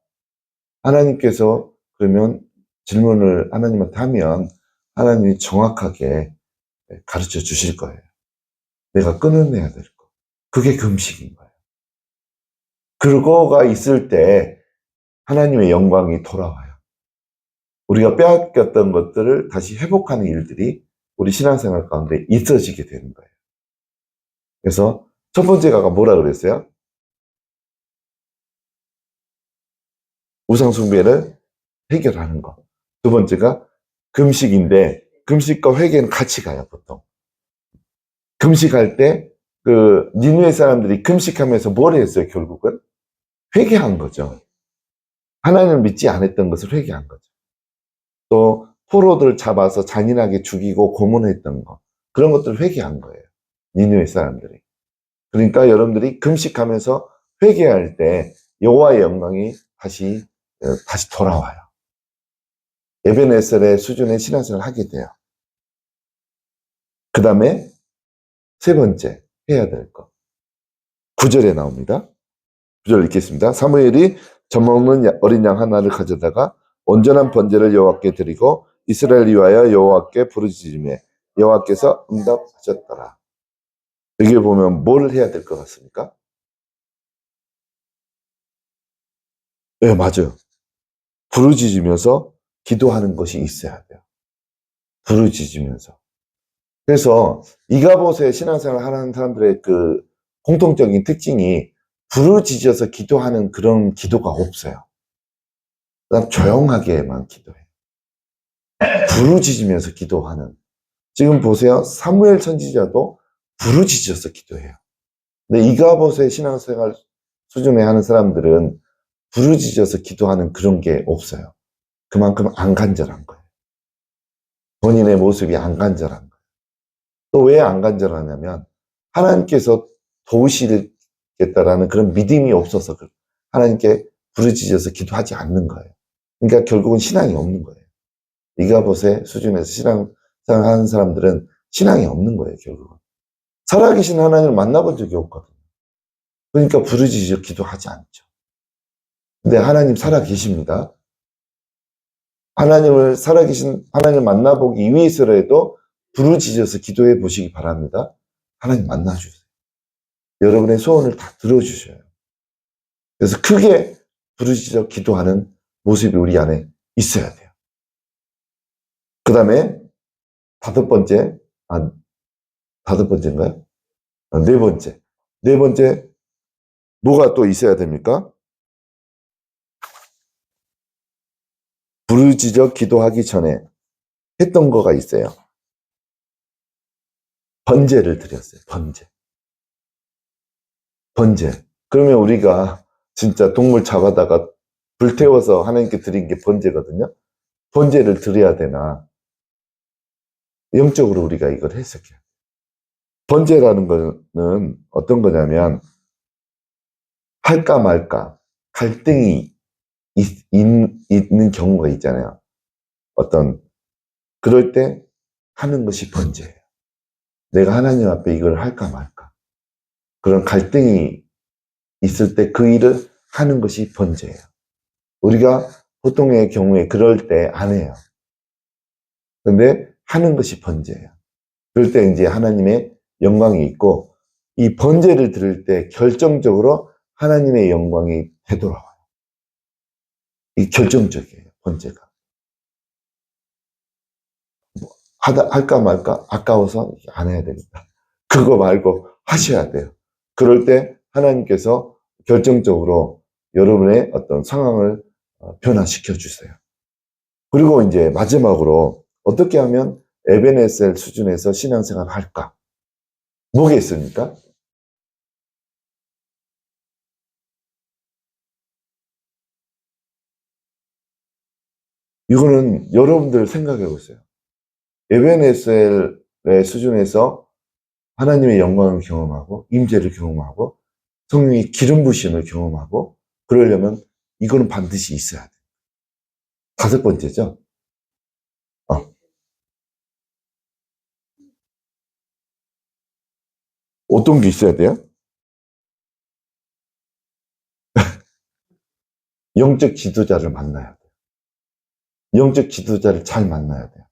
하나님께서 그러면 질문을 하나님한테 하면 하나님이 정확하게 가르쳐 주실 거예요. 내가 끊어내야 될 거. 그게 금식인 거예요. 그거가 있을 때 하나님의 영광이 돌아와요. 우리가 빼앗겼던 것들을 다시 회복하는 일들이 우리 신앙생활 가운데 있어지게 되는 거예요. 그래서 첫 번째가 뭐라 그랬어요? 우상숭배를 해결하는 거. 두 번째가 금식인데, 금식과 회개는 같이 가요, 보통. 금식할 때, 니느웨 사람들이 금식하면서 뭘 했어요, 결국은? 회개한 거죠. 하나님을 믿지 않았던 것을 회개한 거죠. 또, 포로들 잡아서 잔인하게 죽이고 고문했던 거. 그런 것들을 회개한 거예요. 니느웨 사람들이. 그러니까 여러분들이 금식하면서 회개할 때 여호와의 영광이 다시 돌아와요. 에벤에셀의 수준의 신앙생활을 하게 돼요. 그 다음에 세 번째 해야 될 것. 9절에 나옵니다. 9절 읽겠습니다. 사무엘이 젖먹는 어린 양 하나를 가져다가 온전한 번제를 여호와께 드리고 이스라엘을 위하여 여호와께 부르짖으매 여호와께서 응답하셨더라. 여기 보면 뭘 해야 될 것 같습니까? 네, 맞아요. 부르짖으면서 기도하는 것이 있어야 돼요. 부르짖으면서. 그래서 이가봇의 신앙생활을 하는 사람들의 공통적인 특징이 부르짖어서 기도하는 그런 기도가 없어요. 그냥 조용하게만 기도해요. 부르짖으면서 기도하는. 지금 보세요. 사무엘 선지자도 부르짖어서 기도해요. 근데 이가봇의 신앙생활 수준에 하는 사람들은 부르짖어서 기도하는 그런 게 없어요. 그만큼 안 간절한 거예요. 본인의 모습이 안 간절한 거예요. 또 왜 안 간절하냐면 하나님께서 도우시겠다라는 그런 믿음이 없어서 하나님께 부르짖어서 기도하지 않는 거예요. 그러니까 결국은 신앙이 없는 거예요. 이가봇의 수준에서 신앙생활하는 사람들은 신앙이 없는 거예요, 결국은. 살아계신 하나님을 만나본 적이 없거든요. 그러니까 부르짖어 기도하지 않죠. 근데 하나님 살아계십니다. 살아계신 하나님을 만나보기 위해서라도 부르짖어서 기도해 보시기 바랍니다. 하나님 만나주세요. 여러분의 소원을 다 들어주셔요. 그래서 크게 부르짖어 기도하는 모습이 우리 안에 있어야 돼요. 그 다음에 다섯 번째인가요? 네 번째. 네 번째, 뭐가 또 있어야 됩니까? 부르짖어 기도하기 전에 했던 거가 있어요. 번제를 드렸어요. 번제. 그러면 우리가 진짜 동물 잡아다가 불태워서 하나님께 드린 게 번제거든요. 번제를 드려야 되나? 영적으로 우리가 이걸 해석해요. 번제라는 거는 어떤 거냐면 할까 말까 갈등이 있는 경우가 있잖아요. 그럴 때 하는 것이 번제예요. 내가 하나님 앞에 이걸 할까 말까. 그런 갈등이 있을 때 그 일을 하는 것이 번제예요. 우리가 보통의 경우에 그럴 때 안 해요. 근데 하는 것이 번제예요. 그럴 때 이제 하나님의 영광이 있고 이 번제를 들을 때 결정적으로 하나님의 영광이 되돌아와요. 이 결정적이에요. 번제가. 할까 말까 아까워서 안 해야 되겠다. 그거 말고 하셔야 돼요. 그럴 때 하나님께서 결정적으로 여러분의 어떤 상황을 변화시켜 주세요. 그리고 이제 마지막으로 어떻게 하면 에벤에셀 수준에서 신앙생활을 할까? 뭐가 있습니까? 이거는 여러분들 생각해 보세요. 에벤에셀의 수준에서 하나님의 영광을 경험하고 임재를 경험하고 성령의 기름 부심을 경험하고 그러려면 이거는 반드시 있어야 돼요. 다섯 번째죠. 어떤 게 있어야 돼요? 영적 지도자를 만나야 돼요. 영적 지도자를 잘 만나야 돼요.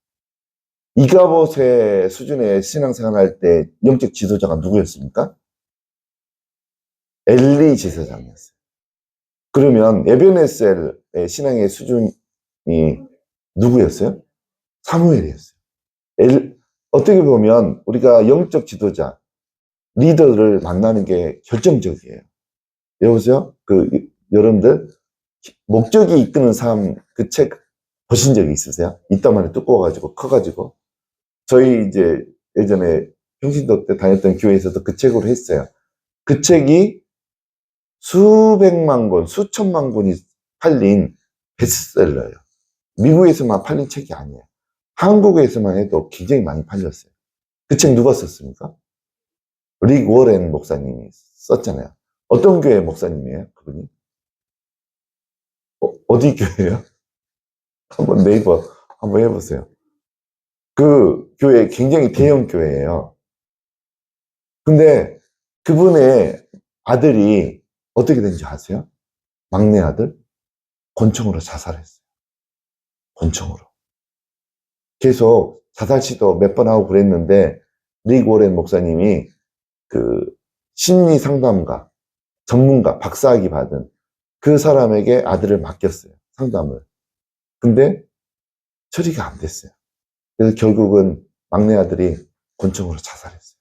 이가봇의 수준의 신앙생활 할 때 영적 지도자가 누구였습니까? 엘리 제사장이었어요. 그러면 에베네셀의 신앙의 수준이 누구였어요? 사무엘이었어요. 어떻게 보면 우리가 영적 지도자, 리더를 만나는 게 결정적이에요. 여보세요? 여러분들 목적이 이끄는 삶, 그 책 보신 적이 있으세요? 이따만에 두꺼워가지고, 커가지고. 저희 이제 예전에 평신도 때 다녔던 교회에서도 그 책으로 했어요. 그 책이 수백만 권, 수천만 권이 팔린 베스트셀러예요. 미국에서만 팔린 책이 아니에요. 한국에서만 해도 굉장히 많이 팔렸어요. 그 책 누가 썼습니까? 릭 워렌 목사님이 썼잖아요. 어떤 교회 목사님이에요? 그분이? 어디 교회예요? 한번 네이버 한번 해보세요. 그 교회 굉장히 대형 교회예요. 근데 그분의 아들이 어떻게 된지 아세요? 막내 아들? 권총으로 자살했어요. 권총으로. 계속 자살 시도 몇 번 하고 그랬는데 릭 워렌 목사님이 그 심리 상담가, 전문가, 박사학위 받은 그 사람에게 아들을 맡겼어요. 상담을. 근데 처리가 안 됐어요. 그래서 결국은 막내 아들이 권총으로 자살했어요.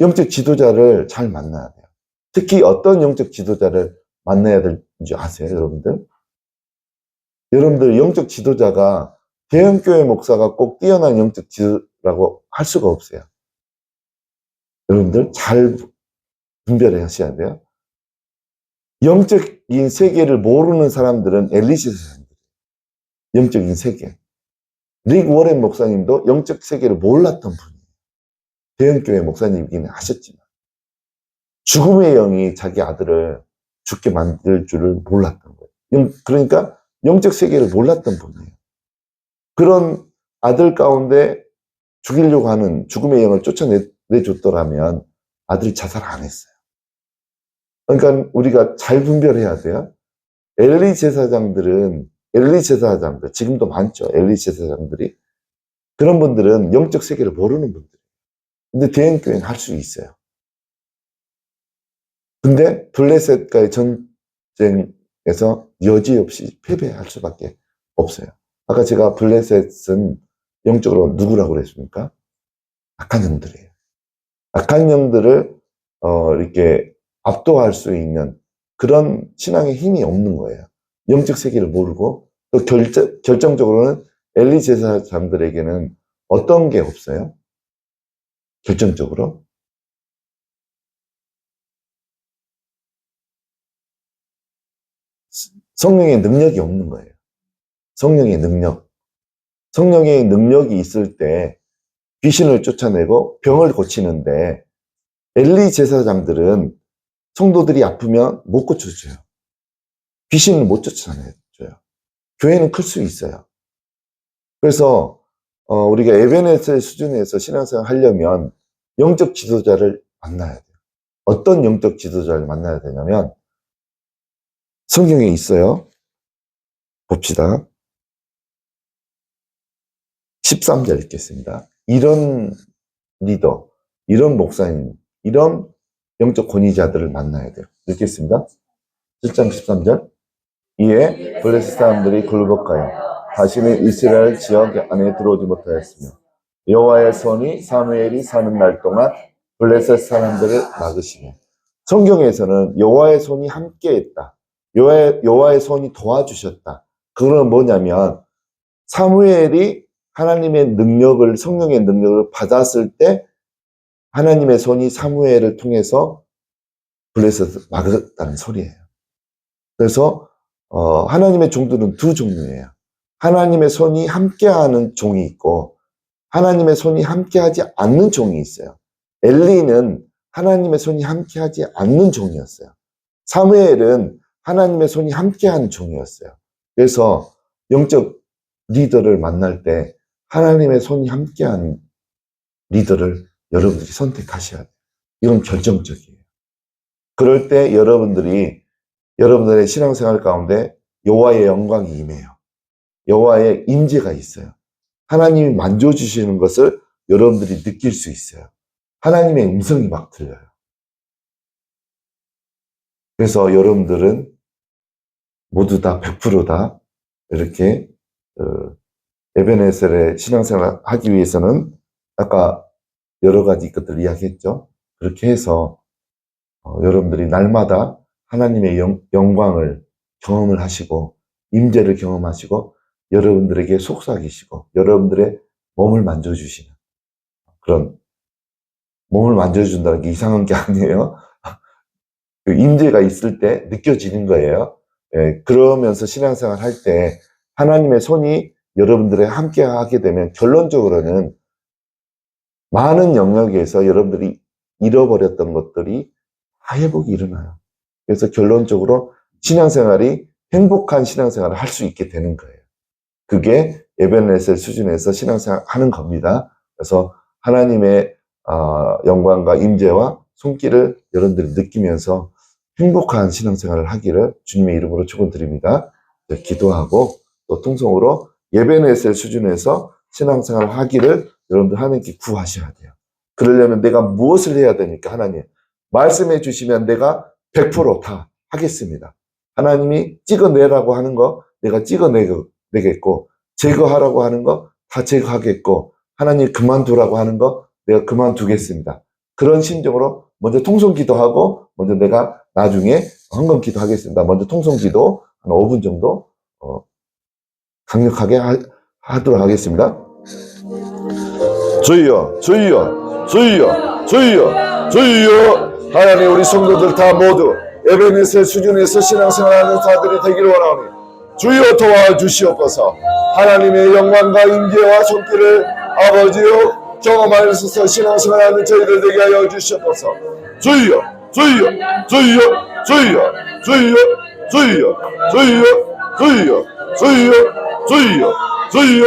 영적 지도자를 잘 만나야 돼요. 특히 어떤 영적 지도자를 만나야 될지 아세요, 여러분들? 여러분들 영적 지도자가 대형교회 목사가 꼭 뛰어난 영적 지도라고 할 수가 없어요. 여러분들 잘 분별해 하셔야 돼요. 영적인 세계를 모르는 사람들은 엘리트 사람들. 영적인 세계. 릭 워렌 목사님도 영적 세계를 몰랐던 분이에요. 대형교회 목사님이긴 하셨지만 죽음의 영이 자기 아들을 죽게 만들 줄을 몰랐던 거예요. 그러니까 영적 세계를 몰랐던 분이에요. 그런 아들 가운데 죽이려고 하는 죽음의 영을 쫓아내줬더라면 아들이 자살 안 했어요. 그러니까 우리가 잘 분별해야 돼요. 엘리 제사장들, 지금도 많죠. 엘리 제사장들이. 그런 분들은 영적 세계를 모르는 분들이에요. 근데 대형교회는 할 수 있어요. 근데 블레셋과의 전쟁에서 여지없이 패배할 수밖에 없어요. 아까 제가 블레셋은 영적으로 누구라고 그랬습니까? 악한 영들이에요. 악한 영들을 이렇게 압도할 수 있는 그런 신앙의 힘이 없는 거예요. 영적 세계를 모르고 또 결정적으로는 엘리 제사장들에게는 어떤 게 없어요? 결정적으로 성령의 능력이 없는 거예요. 성령의 능력. 성령의 능력이 있을 때 귀신을 쫓아내고 병을 고치는데 엘리 제사장들은 성도들이 아프면 못 고쳐줘요. 귀신을 못 쫓아내줘요. 교회는 클 수 있어요. 그래서 우리가 에베네셀 수준에서 신앙생활 하려면 영적 지도자를 만나야 돼요. 어떤 영적 지도자를 만나야 되냐면 성경에 있어요. 봅시다. 13절 읽겠습니다. 이런 리더, 이런 목사님, 이런 영적 권위자들을 만나야 돼요. 읽겠습니다. 7장 13절. 이에 블레셋 사람들이 굴복하여 다시는 이스라엘 지역 안에 들어오지 못하였으며 여호와의 손이 사무엘이 사는 날 동안 블레셋 사람들을 막으시며. 성경에서는 여호와의 손이 함께했다. 여호와의 손이 도와주셨다. 그거는 뭐냐면 사무엘이 하나님의 능력을, 성령의 능력을 받았을 때 하나님의 손이 사무엘을 통해서 블레셋을 막았다는 소리예요. 그래서 하나님의 종들은 두 종류예요. 하나님의 손이 함께하는 종이 있고 하나님의 손이 함께하지 않는 종이 있어요. 엘리는 하나님의 손이 함께하지 않는 종이었어요. 사무엘은 하나님의 손이 함께하는 종이었어요. 그래서 영적 리더를 만날 때 하나님의 손이 함께하는 리더를 여러분들이 선택하셔야 돼요. 이건 결정적이에요. 그럴 때 여러분들의 신앙생활 가운데 여호와의 영광이 임해요. 여호와의 임재가 있어요. 하나님이 만져주시는 것을 여러분들이 느낄 수 있어요. 하나님의 음성이 막 들려요. 그래서 여러분들은 모두 다 100%다 이렇게 에베네셀의 신앙생활 하기 위해서는 아까 여러 가지 것들 이야기했죠. 그렇게 해서 여러분들이 날마다 하나님의 영광을 경험을 하시고 임재를 경험하시고 여러분들에게 속삭이시고 여러분들의 몸을 만져주시는 그런 몸을 만져준다는 게 이상한 게 아니에요. 그 임재가 있을 때 느껴지는 거예요. 예, 그러면서 신앙생활 할 때 하나님의 손이 여러분들의 함께 하게 되면 결론적으로는 많은 영역에서 여러분들이 잃어버렸던 것들이 다 회복이 일어나요. 그래서 결론적으로 신앙생활이 행복한 신앙생활을 할 수 있게 되는 거예요. 그게 에베네셀 수준에서 신앙생활 하는 겁니다. 그래서 하나님의 영광과 임재와 손길을 여러분들이 느끼면서 행복한 신앙생활을 하기를 주님의 이름으로 축원드립니다. 기도하고 또 통성으로 에베네셀 수준에서 신앙생활을 하기를 여러분들 하나님께 구하셔야 돼요. 그러려면 내가 무엇을 해야 됩니까? 하나님 말씀해 주시면 내가 100% 다 하겠습니다. 하나님이 찍어내라고 하는 거 내가 찍어내겠고 제거하라고 하는 거 다 제거하겠고 하나님 그만두라고 하는 거 내가 그만두겠습니다. 그런 심정으로 먼저 통성기도하고 먼저 내가 나중에 헌금기도 하겠습니다. 먼저 통성기도 한 5분 정도 강력하게 하도록 하겠습니다. 주여 주여 주여 주여 주여 하나님 우리 성도들 다 모두 에베네셀 수준에서 신앙생활하는 자들이 되기를 원하오니 주여 도와주시옵소서. 하나님의 영광과 임재와 손길을 아버지여 경험하여서 신앙생활하는 저희들 되게 하여 주시옵소서. 주여 주여 주여 주여 주여 주여 주여 주여 주여 주여 주여